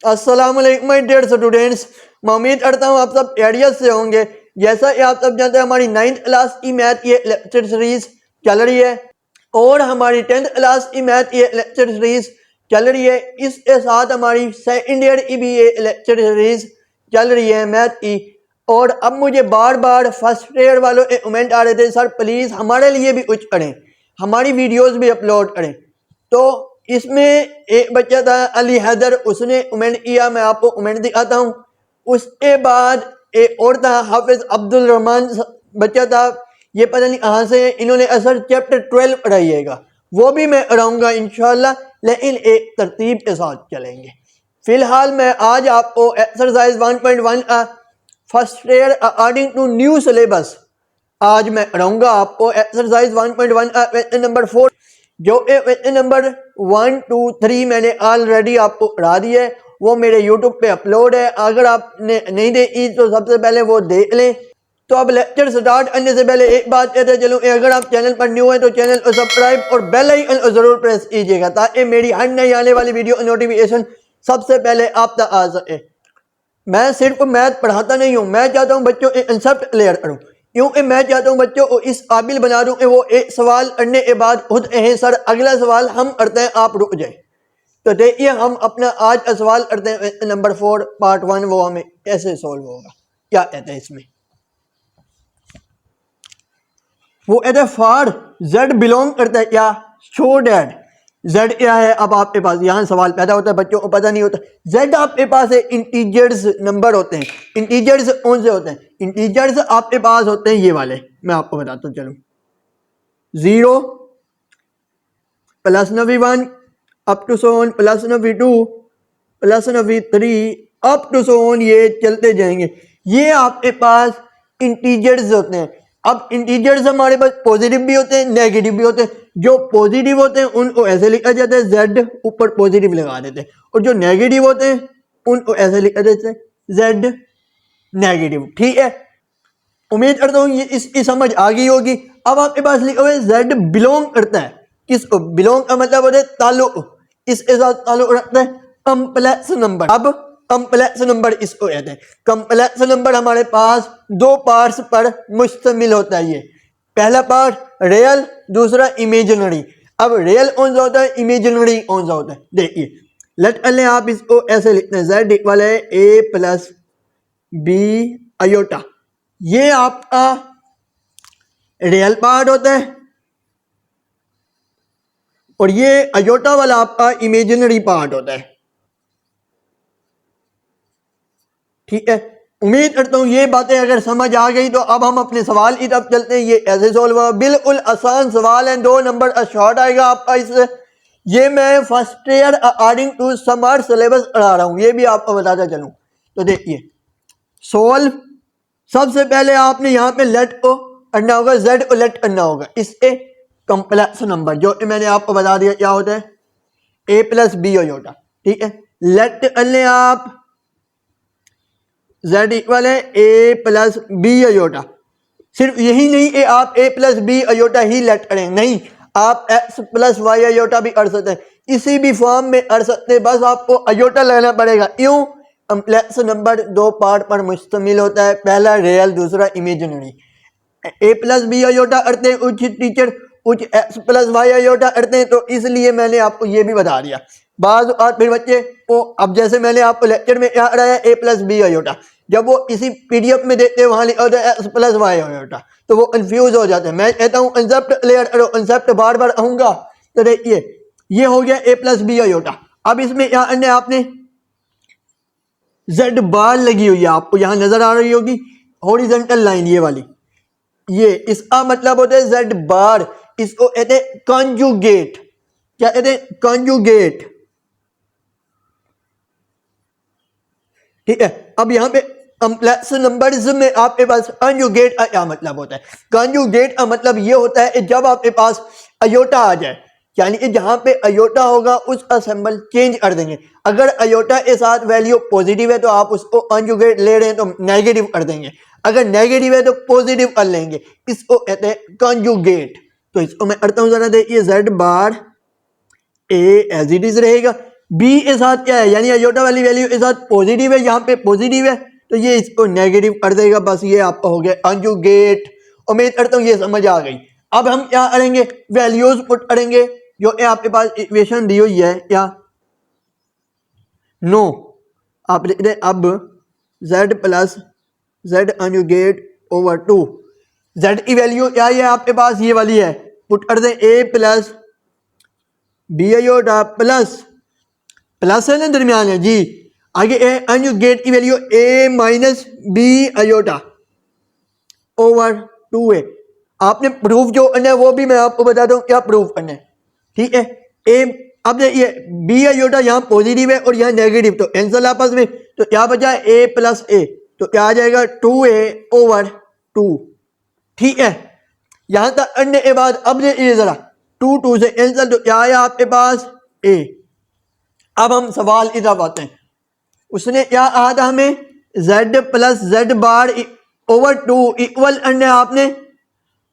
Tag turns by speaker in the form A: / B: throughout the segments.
A: अस्सलाम वालेकुम my dear students, मैं उम्मीद करता हूँ आप सब खैरियत से होंगे। जैसा कि आप सब जानते हैं हमारी 9th क्लास की मैथ की लेक्चर सीरीज चल रही है और हमारी 10th क्लास की मैथ की लेक्चर सीरीज चल रही है। इसके साथ हमारी सेकंड ईयर की भी ये लेक्चर सीरीज चल रही है मैथ की। और अब मुझे बार बार फर्स्ट ईयर वालों के कमेंट आ रहे थे, सर प्लीज़ हमारे लिए भी कुछ करें, हमारी वीडियोज़ भी अपलोड करें। तो इसमें एक बच्चा था अली हैदर, उसने कमेंट किया, मैं आपको कमेंट दिखाता हूँ। उसके बाद एक और था हाफिज अब्दुल रहमान बच्चा था, ये पता नहीं कहाँ से, इन्होंने असर चैप्टर 12 पढ़ाइएगा, वो भी मैं पढ़ाऊँगा इंशाल्लाह, लेकिन एक तरतीब के साथ चलेंगे। फिलहाल मैं आज आपको एक्सरसाइज 1.1 का first year according to new syllabus आज मैं पढ़ाऊँगा आपको। एक्सरसाइज 1.1 का क्वेश्चन नंबर 4 जो क्वेश्चन नंबर 1, 2, 3 मैंने ऑलरेडी आपको पढ़ा दिया है, वो मेरे यूट्यूब पे अपलोड है। अगर आपने नहीं देखी तो सबसे पहले वो देख लें। तो अब लेक्चर स्टार्ट करने से पहले एक बात कहते चलो, अगर आप चैनल पर न्यू है तो चैनल को सब्सक्राइब और बेल आइकन को जरूर प्रेस कीजिएगा ताकि मेरी हर नई आने वाली वीडियो नोटिफिकेशन सबसे पहले आप तक आ सके। मैं सिर्फ मैथ पढ़ाता नहीं हूँ, मैं चाहता हूँ बच्चों के कंसेप्ट क्लियर करूँ, क्योंकि मैं चाहता हूँ बच्चों को इस काबिल बना दूँ कि वो एक सवाल करने के बाद खुद कहें सर अगला सवाल हम करते हैं, आप रुक जाए। तो देखिए हम अपना आज का सवाल करते हैं नंबर 4 पार्ट 1, वो हमें कैसे सॉल्व होगा। क्या कहते हैं इसमें, वो कहते हैं फॉर जेड बिलोंग करता है क्या, शो डैट जेड क्या है। अब आपके पास यहाँ सवाल पैदा होता है, बच्चों को पता नहीं होता जेड आपके पास है, इंटीजर्स नंबर होते हैं। इंटीजर्स कौन से होते हैं, इंटीजर्स आपके पास होते हैं ये वाले, मैं आपको बताता हूँ। चलो 0 प्लस नवी 1 अप टू सोन प्लस नवी 2 प्लस नवी 3 अप टू सोन, ये चलते जाएंगे। ये आपके पास इंटीजर्स होते हैं। अब इंटीजर्स हमारे पास पॉजिटिव भी होते हैं, नेगेटिव भी होते हैं। जो पॉजिटिव होते हैं उनको ऐसे लिखा जाता है, जेड ऊपर पॉजिटिव लगा देते हैं, और जो नेगेटिव होते हैं उनको ऐसे लिखा देते हैं, जेड नेगेटिव। ठीक है, उम्मीद करता हूँ ये इसकी समझ आ गई होगी। अब आपके पास लिखा हुआ है जेड बिलोंग करता है, किसको, बिलोंग का मतलब होता है ताल्लुक, इसके साथ ताल्लुक रखता है कम्प्लेक्स नंबर। अब कम्प्लेक्स नंबर इसको कहते हैं। कम्प्लेक्स नंबर हमारे पास दो पार्ट्स पर मुश्तमिल होता है। ये पहला पार्ट रियल, दूसरा इमेजिनरी। अब रियल कौन सा होता है, इमेजिनरी कौन सा होता है, देखिए लेट लें आप इसको ऐसे लिखते हैं, जेड इक्वल है ए प्लस बी अयोटा। ये आपका रियल पार्ट होता है और ये अयोटा वाला आपका इमेजिनरी पार्ट होता है। ठीक है, उम्मीद करता हूं ये बातें अगर समझ आ गई तो अब हम अपने सवाल की तरफ चलते हैं। ये ऐसे सॉल्व हुआ, बिल्कुल आसान सवाल है, 2 नंबर शॉर्ट आएगा आपका इससे। ये मैं first year according to summer syllabus पढ़ा रहा हूं, ये भी आपको बताता चलूं। तो देखिए सोल्व, सबसे पहले आपने यहाँ पे लेट को करना होगा, जेड को लेट करना होगा। इसके कम्प्लेक्स नंबर जो मैंने आपको बता दिया क्या होता है, ए प्लस बी अयोटा। ठीक है, लेट कर लें आप, जेड इक्वल है ए प्लस बी अयोटा। सिर्फ यही नहीं कि आप ए प्लस बी अयोटा ही लेट करें, नहीं, आप एक्स प्लस वाई अयोटा भी कर सकते हैं, किसी भी फॉर्म में कर सकते हैं, बस आपको अयोटा लेना पड़ेगा। क्यों, कम्प्लेक्स नंबर दो पार्ट पर मुश्तमिल होता है, पहला रियल, दूसरा इमेजिनरी। ए प्लस बी अयोटा करते हैं कुछ टीचर, कुछ एक्स प्लस वाई अयोटा करते हैं, तो इसलिए मैंने आपको ये भी बता दिया। बाज और फिर बच्चे को, अब जैसे मैंने आपको लेक्चर में क्या कराया ए प्लस बी अयोटा, जब वो इसी पीडीएफ में देखते हैं वहां लिखा होता है एक्स प्लस वाई अयोटा, तो वो कंफ्यूज हो जाते हैं। मैं कहता हूँ कंसेप्ट क्लियर करो, कंसेप्ट बार बार आऊंगा। तो देखिए ये हो गया ए प्लस बी अयोटा। अब इसमें यहाँ आपने जेड बार लगी हुई है, आपको यहाँ नजर आ रही होगी हॉरिजॉन्टल लाइन ये वाली, ये इसका मतलब होता है जेड बार। इसको कहते हैं कॉन्जुगेट। क्या कहते हैं, कॉन्जुगेट। ठीक है, अब यहाँ पे कम्प्लेक्स नंबर्स में आपके पास कॉन्जुगेट का क्या मतलब होता है, कॉन्जुगेट का मतलब ये होता है जब आपके पास अयोटा आ जाए, यानी कि जहां पे अयोटा होगा उसका सिंबल चेंज कर देंगे। अगर अयोटा के साथ वैल्यू पॉजिटिव है तो आप उसको कॉन्जुगेट ले रहे हैं तो नेगेटिव कर देंगे, अगर नेगेटिव है तो पॉजिटिव कर लेंगे, इसको कहते हैं कॉन्जुगेट। तो इसको मैं करता हूं जरा, देखिए Z bar A as it is रहेगा, बी के साथ क्या है, यानी अयोटा वाली वैल्यू के साथ पॉजिटिव है, यहाँ पे पॉजिटिव है तो ये इसको नेगेटिव कर देगा। बस ये आपका हो गया कंजुगेट। उम्मीद करता हूँ ये समझ आ गई। अब हम क्या करेंगे, वैल्यूज पुट करेंगे जो आपके पास इक्वेशन दी हुई है या नो, आप लिख दें अब z plus z conjugate over 2। z की वैल्यू क्या है आपके पास, ये वाली है, पुट कर दें a plus B iota plus plus है ना दरमियान है जी, आगे ए कंजुगेट की value a minus B iota over 2a। आपने प्रूफ जो करना है वो भी मैं आपको बताता हूँ क्या प्रूफ करना है, ठीक है। ए अब ये बी अयोटा यहाँ पॉजिटिव है और यहाँ नेगेटिव, तो कैंसल आपस में, तो क्या बचा a प्लस a, तो क्या आ जाएगा 2a ओवर 2, ठीक है। यहाँ तक करने के बाद अब ये जरा 2 से कैंसल, तो क्या आया आपके पास a। अब हम सवाल की तरफ आते हैं, उसने क्या कहा था हमें, z प्लस z बार ओवर 2 इक्वल करने आपने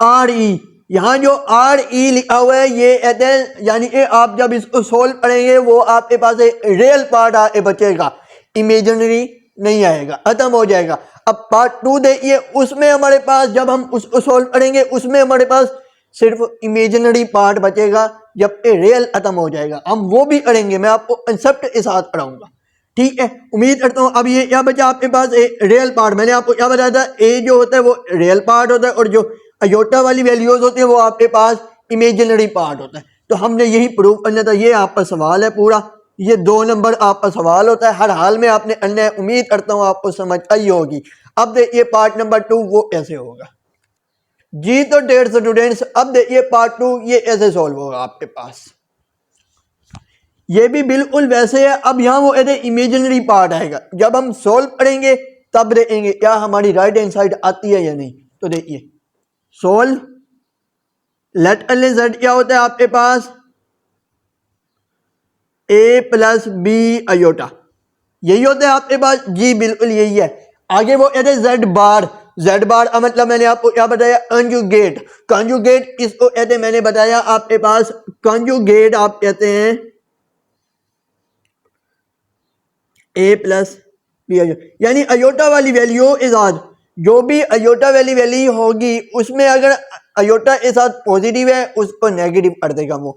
A: आर ई। यहाँ जो आर ई लिखा हुआ है ये कहते हैं, यानी कि आप जब इसको सोल्व करेंगे वो आपके पास एक रियल पार्ट आके बचेगा, इमेजिनरी नहीं आएगा, खत्म हो जाएगा। अब पार्ट 2 देखिए, उसमें हमारे पास जब हम उसको सोल्व करेंगे उसमें हमारे पास सिर्फ इमेजिनरी पार्ट बचेगा, जब रियल खत्म हो जाएगा। हम वो भी करेंगे, मैं आपको कंसेप्ट के साथ पढ़ाऊंगा, ठीक है। उम्मीद करता हूँ अब ये क्या बचा आपके पास, ए रियल पार्ट। मैंने आपको क्या बताया था, ए जो होता है वो रियल पार्ट होता है और जो अयोटा वाली वैल्यूज होती है वो आपके पास इमेजिनरी पार्ट होता है। तो हमने यही प्रूव करना था। ये आपका सवाल है पूरा, ये 2 नंबर आपका सवाल होता है, हर हाल में आपने करना है। उम्मीद करता हूँ आपको समझ आई होगी। अब देखिए पार्ट नंबर 2 वो कैसे होगा जी। तो 150 स्टूडेंट्स, अब देखिए पार्ट 2 ये ऐसे सॉल्व होगा आपके पास, ये भी बिल्कुल वैसे है। अब यहाँ वो ऐसे इमेजिनरी पार्ट आएगा, जब हम सॉल्व करेंगे तब देखेंगे क्या हमारी राइट हैंड साइड आती है या नहीं। तो देखिए सोल्व, लेट z क्या होता है आपके पास, a प्लस बी अयोटा, यही होता है आपके पास जी, बिल्कुल यही है। आगे वो कहते हैं z बार, z बार का मतलब मैंने आपको क्या बताया, कंजुगेट। कंजुगेट किसको कहते हैं मैंने बताया आपके पास, कंजुगेट आप कहते हैं a प्लस बी अयोटा, यानी अयोटा वाली वैल्यू इज आज, जो भी अयोटा वाली वैल्यू होगी उसमें अगर अयोटा के साथ पॉजिटिव है उसको नेगेटिव कर देगा वो।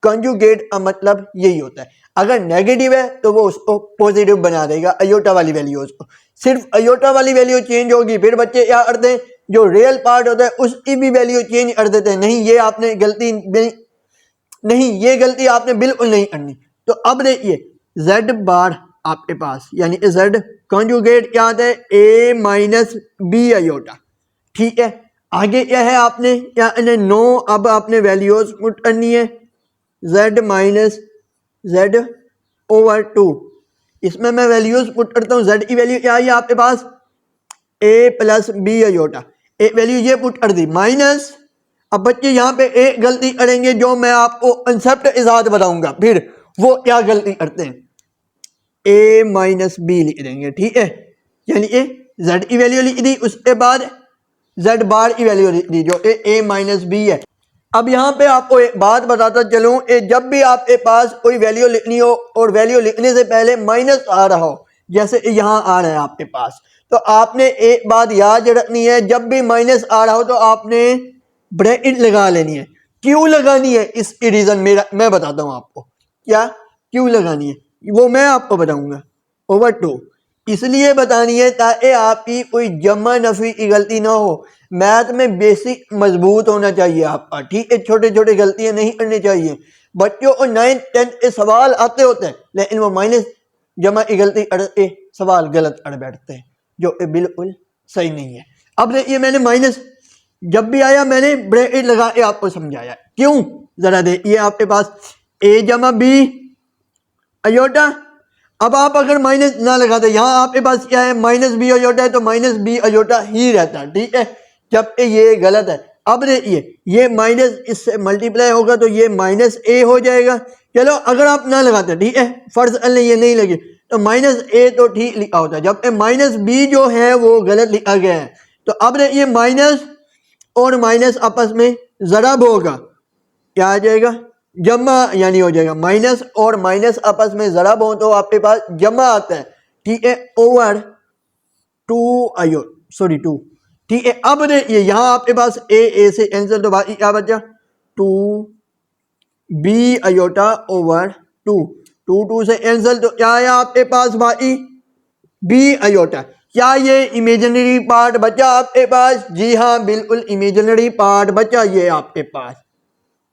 A: कंजुगेट का मतलब यही होता है, अगर नेगेटिव है तो वो उसको पॉजिटिव बना देगा अयोटा वाली वैल्यूज को। सिर्फ अयोटा वाली वैल्यू चेंज होगी, फिर बच्चे क्या करते हैं, जो रियल पार्ट होता है उसकी भी वैल्यू चेंज कर देते हैं। नहीं, ये आपने गलती नहीं, ये गलती आपने बिल्कुल नहीं करनी। तो अब देखिए z बार आपके पास, यानी z कंजुगेट क्या आता है, a माइनस बी अयोटा, ठीक है। आगे क्या है आपने क्या 9, अब आपने वैल्यूज पुट करनी है, z माइनस z ओवर 2। इसमें मैं वैल्यूज पुट करता हूँ, z की वैल्यू क्या आई है आपके पास, a प्लस बी अयोटा, एक वैल्यू ये पुट कर दी माइनस। अब बच्चे यहाँ पे एक गलती करेंगे जो मैं आपको कंसेप्ट के साथ बताऊंगा, फिर वो क्या गलती करते हैं, a माइनस बी लिख देंगे, ठीक है। यानी ए z की वैल्यू लिख दी, उसके बाद z बार की वैल्यू लिख दी जो a माइनस बी है। अब यहाँ पे आपको एक बात बताता चलूँ, जब भी आपके पास कोई वैल्यू लिखनी हो और वैल्यू लिखने से पहले माइनस आ रहा हो, जैसे यहाँ आ रहा है आपके पास, तो आपने एक बात याद रखनी है, जब भी माइनस आ रहा हो तो आपने ब्रैकेट लगा लेनी है। क्यों लगानी है इसकी रीजन मैं बताता हूँ आपको, क्या क्यों लगानी है वो मैं आपको बताऊंगा। ओवर 2 इसलिए बतानी है ताकि आपकी कोई जमा नफी की गलती ना हो। मैथ में बेसिक मजबूत होना चाहिए आपका, ठीक है। छोटे छोटे गलतियां नहीं करनी चाहिए। बच्चों को 9th 10th के सवाल आते होते हैं, लेकिन वो माइनस जमा की गलती करके सवाल गलत कर बैठते हैं, जो बिल्कुल सही नहीं है। अब देखिए मैंने माइनस जब भी आया मैंने ब्रैकेट लगा के आपको समझाया, क्यों जरा देखिए आपके पास a जमा b अयोटा। अब आप अगर माइनस ना लगाते, यहाँ आपके पास क्या है, माइनस बी अयोटा है, तो माइनस बी अयोटा ही रहता है, ठीक है, जबकि ये गलत है। अब देखिए ये माइनस इससे मल्टीप्लाई होगा तो ये माइनस ए हो जाएगा। चलो अगर आप ना लगाते, ठीक है, फर्ज अल्ले ये नहीं लगे, तो माइनस ए तो ठीक लिखा होता है, जबकि माइनस बी जो है वो गलत लिखा गया है। तो अब देखिए माइनस और माइनस आपस में जरब होगा, क्या आ जाएगा, जमा यानी हो जाएगा माइनस और माइनस आपस में ज़रब हो तो आपके पास जमा आता है, ठीक है, ओवर 2 ठीक है। अब ये यहाँ आपके पास ए से कैंसिल तो बाकी क्या बचा 2b आयोटा ओवर 2 से कैंसिल तो क्या है आपके पास बाकी b आयोटा। क्या ये इमेजिनरी पार्ट बचा आपके पास? जी हाँ बिल्कुल इमेजिनरी पार्ट बचा ये आपके पास,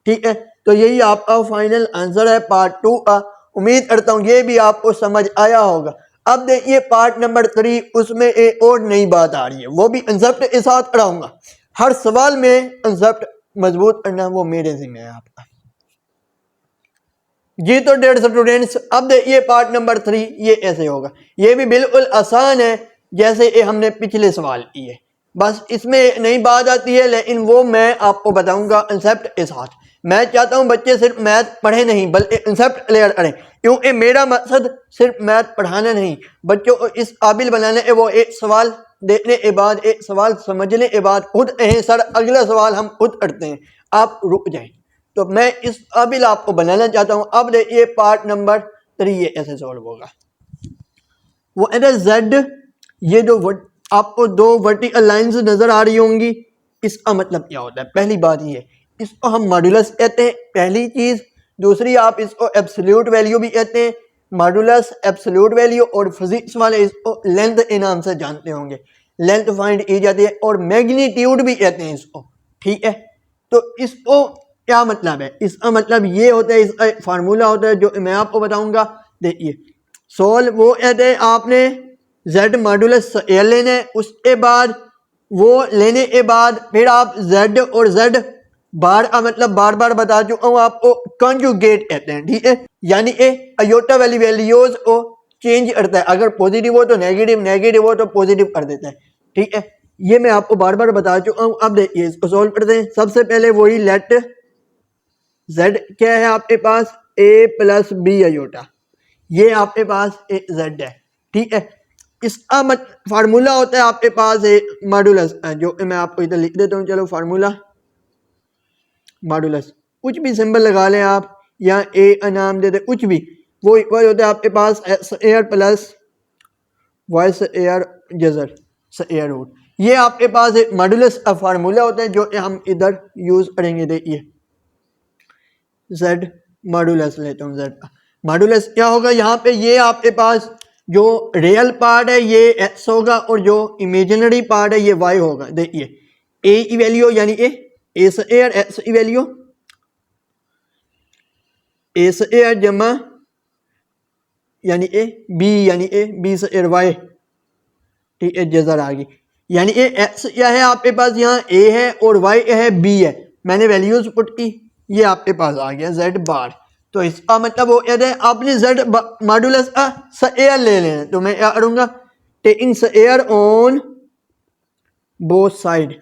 A: ठीक है। तो यही आपका फाइनल आंसर है पार्ट 2 का। उम्मीद करता हूँ ये भी आपको समझ आया होगा। अब देखिए पार्ट नंबर 3, उसमें एक और नई बात आ रही है, वो भी कंसेप्ट के साथ कराऊंगा। हर सवाल में कंसेप्ट मजबूत करना वो मेरे जिम्मे है आपका। जी तो 150 स्टूडेंट्स, अब देखिए पार्ट नंबर 3 ये ऐसे होगा। ये भी बिल्कुल आसान है जैसे ये हमने पिछले सवाल किए, बस इसमें नई बात आती है, लेकिन वो मैं आपको बताऊंगा कंसेप्ट के साथ। मैं चाहता हूं बच्चे सिर्फ मैथ पढ़े नहीं बल्कि कंसेप्ट क्लियर करें, क्योंकि मेरा मकसद सिर्फ मैथ पढ़ाना नहीं, बच्चों को इस काबिल बनाना है वो एक सवाल देखने के बाद, एक सवाल समझने के बाद खुद कहें सर अगला सवाल हम खुद करते हैं, आप रुक जाएं। तो मैं इस काबिल आपको बनाना चाहता हूं। अब देखिए पार्ट नंबर 3 ये ऐसे सॉल्व होगा। वो जेड, ये जो आपको दो वर्टिकल लाइंस नजर आ रही होंगी, इसका मतलब क्या होता है? पहली बात ये, इसको हम मॉड्यूलस कहते हैं, पहली चीज। दूसरी आप इसको एब्सोल्यूट वैल्यू भी कहते हैं, मॉड्यूलस, एब्सोल्यूट वैल्यू, और फिजिक्स वाले इसको लेंथ के नाम से जानते होंगे, लेंथ फाइंड की जाती है, और मैग्नीट्यूड भी कहते हैं इसको, ठीक है। तो इसको क्या मतलब है? इसका मतलब ये होता है, इसका फार्मूला होता है जो मैं आपको बताऊंगा। देखिए सोल्व वो कहते हैं आपने z मॉड्यूलस एल लेना है, उसके बाद वो लेने के बाद फिर आप z और z बार का मतलब बार बार बता चुका हूँ आपको, कंजुगेट कहते हैं, ठीक है। यानी ए अयोटा वाली वैल्यूज को चेंज करता है, अगर पॉजिटिव हो तो नेगेटिव, नेगेटिव हो तो पॉजिटिव कर देता है, ठीक है। ये मैं आपको बार बार बता चुका हूँ। अब देखिए इसको सोल्व करते हैं। सबसे पहले वही लेट z क्या है आपके पास, a प्लस बी अयोटा, ये आपके पास एक z है, ठीक है। इसका फार्मूला होता है आपके पास एक मॉड्यूलस, जो मैं आपको इधर लिख देता हूँ, चलो फार्मूला मॉड्यूलस, कुछ भी सिंबल लगा लें आप, या ए का नाम दे दे, कुछ भी, वो इक्वल होता है आपके पास x r plus y r जजर एयर रूट। ये आपके पास एक मॉड्यूलस का फार्मूला होता है जो हम इधर यूज करेंगे। देखिए z मॉड्यूलस लेता हूँ, z का मॉड्यूलस क्या होगा यहाँ पे, ये आपके पास जो रियल पार्ट है ये x होगा और जो इमेजिनरी पार्ट है ये y होगा। देखिए a की वैल्यू यानी a स्क्वायर, x की वैल्यू a स्क्वायर जमा यानी a b स्क्वायर y, ठीक है, जजर आ गई। यानी x क्या है आपके पास, यहाँ a है और y है b है, मैंने वैल्यूज पुट की, ये आपके पास आ गया z बार। तो इसका मतलब वो कहते हैं आपने z मॉड्यूलस का स्क्वायर ले लेना, तो मैं क्या करूंगा, taking square on both side,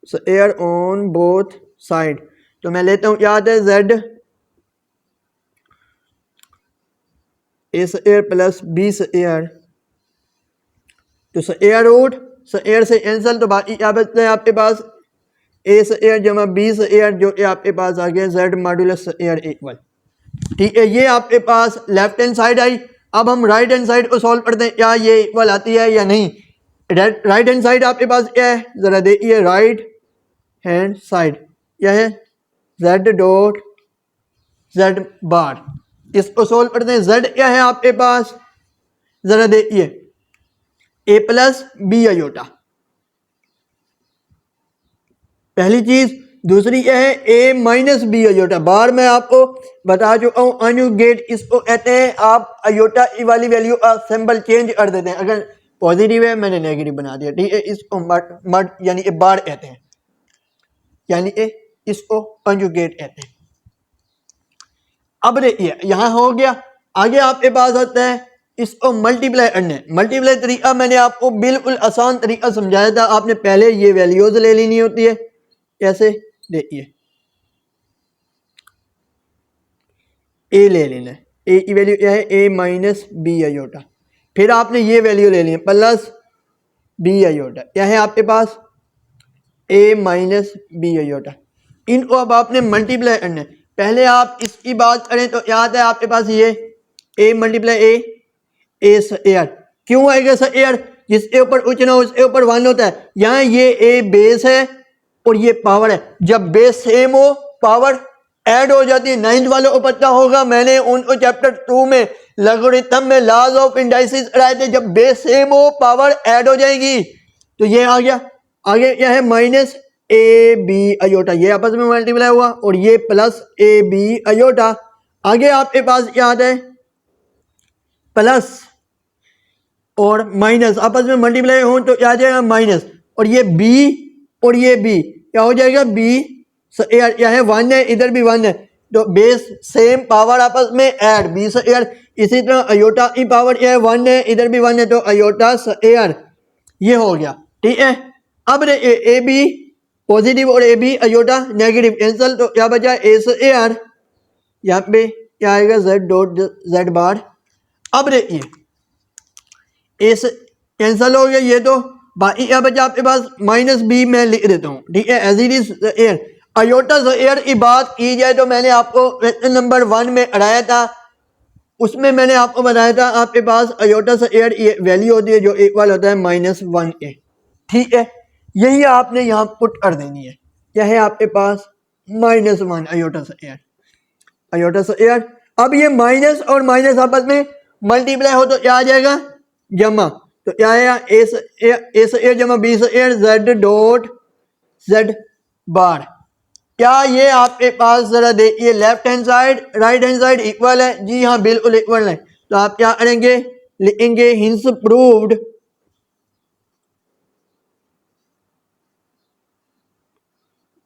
A: square on both side, तो मैं लेता हूं याद है z a square plus b square, तो स्क्वायर रूट, स्क्वायर से कैंसिल, तो बाकी क्या बचता है आपके पास, a स्क्वायर जमा b स्क्वायर, जो कि आपके पास आ गया z मॉड्यूलस स्क्वायर इक्वल, ठीक है। ये आपके पास लेफ्ट हैंड साइड आई। अब हम राइट हैंड साइड को सॉल्व करते हैं, क्या ये इक्वल आती है या नहीं। राइट हैंड साइड आपके पास क्या है, जरा देखिए, राइट हैंड साइड क्या है, z डॉट z बार, इसको सॉल्व करते हैं। z क्या है आपके पास, जरा देखिए a प्लस बी अयोटा, पहली चीज। दूसरी क्या है, a माइनस बी अयोटा, बार मैं आपको बता चुका हूं कॉन्जुगेट इसको कहते हैं। आप अयोटा वाली वैल्यू का सिंबल चेंज कर देते हैं, अगर पॉजिटिव है मैंने नेगेटिव बना दिया, ठीक है। इसको मड यानी ए बार कहते हैं, यानी इसको कॉन्जुगेट कहते हैं। अब देखिए यहां हो गया, आगे आपके पास होता है इसको मल्टीप्लाई करने। मल्टीप्लाई तरीका मैंने आपको बिल्कुल आसान तरीका समझाया था, आपने पहले ये वैल्यूज ले लेनी होती है। कैसे, देखिए a ले लेना है, a की वैल्यू क्या है, a माइनस बी अयोटा, फिर आपने ये वैल्यू ले ली है प्लस बी अयोटा, क्या है आपके पास, a माइनस बी अयोटा। इनको अब आपने मल्टीप्लाई करना है। पहले आप इसकी बात करें तो याद है आपके पास ये a मल्टीप्लाई ए स्क्वायर, क्यों आएगा स्क्वायर? जिसके ऊपर कुछ ना उसके ऊपर 1 होता है। यहाँ ये a बेस है और ये पावर है, जब बेस सेम हो पावर ऐड हो जाती है। 9th वालों को पता होगा, मैंने उनको चैप्टर 2 में लॉगरिथम में लॉज ऑफ इंडाइसिस पढ़ाए थे। जब बेस सेम हो पावर ऐड हो जाएगी। तो ये आ गया, आगे क्या है माइनस ए बी अयोटा, ये आपस में मल्टीप्लाई हुआ और ये प्लस ए बी अयोटा। आगे आपके पास क्या आता है प्लस और माइनस आपस में मल्टीप्लाई हो तो क्या आ जाएगा माइनस, और ये बी और ये बी क्या हो जाएगा बी क्या है 1 है, इधर भी 1 है, तो बेस सेम पावर आपस में ऐड बी स्क्वायर। इसी तरह अयोटा की पावर क्या है 1 है, इधर भी 1 है, तो अयोटा स्क्वायर ये हो गया। ठीक है, अब ए बी पॉजिटिव और A B iota negative cancel, तो क्या बचा ए स्क्वायर, यहाँ पे क्या आएगा जेड डॉट जेड बार। अब देखिए एस कैंसल हो गया ये, तो बाकी क्या बचा आपके पास माइनस बी मैं लिख देता हूँ। ठीक है, as it is air iota air की बात की जाए तो मैंने आपको क्वेश्चन नंबर 1 में पढ़ाया था, उसमें मैंने आपको बताया था आपके पास अयोटा एयर वैल्यू होती है जो इक्वल होता है -1a। ठीक है, यही आपने यहाँ पुट कर देनी है। क्या है आपके पास -1 अयोटा एयर, अयोटा एयर। अब ये माइनस और माइनस आपस में मल्टीप्लाई हो तो क्या आ जाएगा जमा, तो क्या आएगा ए से ए जमा बी से ए जेड डॉट जेड बार। क्या ये आपके पास जरा देखिए left hand side right hand side equal है? जी हाँ बिल्कुल इक्वल है। तो आप क्या करेंगे लिखेंगे hints proved,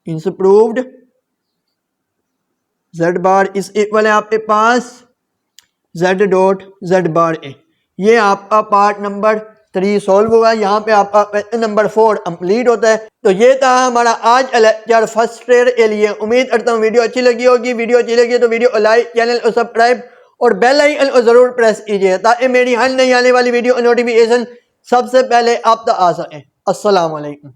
A: hints proved Z bar is equal है आपके पास जेड डॉट जेड बार ए। ये आपका पार्ट नंबर 3 सॉल्व हुआ। यहाँ पे आपका क्वेश्चन नंबर 4 कंप्लीट होता है। तो ये था हमारा आज लेक्चर फर्स्ट ईयर के लिए। उम्मीद करता हूँ वीडियो अच्छी लगी होगी। वीडियो अच्छी लगी तो वीडियो को लाइक, चैनल को सब्सक्राइब और बेल आइकन को जरूर प्रेस कीजिए ताकि मेरी हर नई आने वाली वीडियो नोटिफिकेशन सबसे पहले आप तक आ सके। अस्सलाम वालेकुम।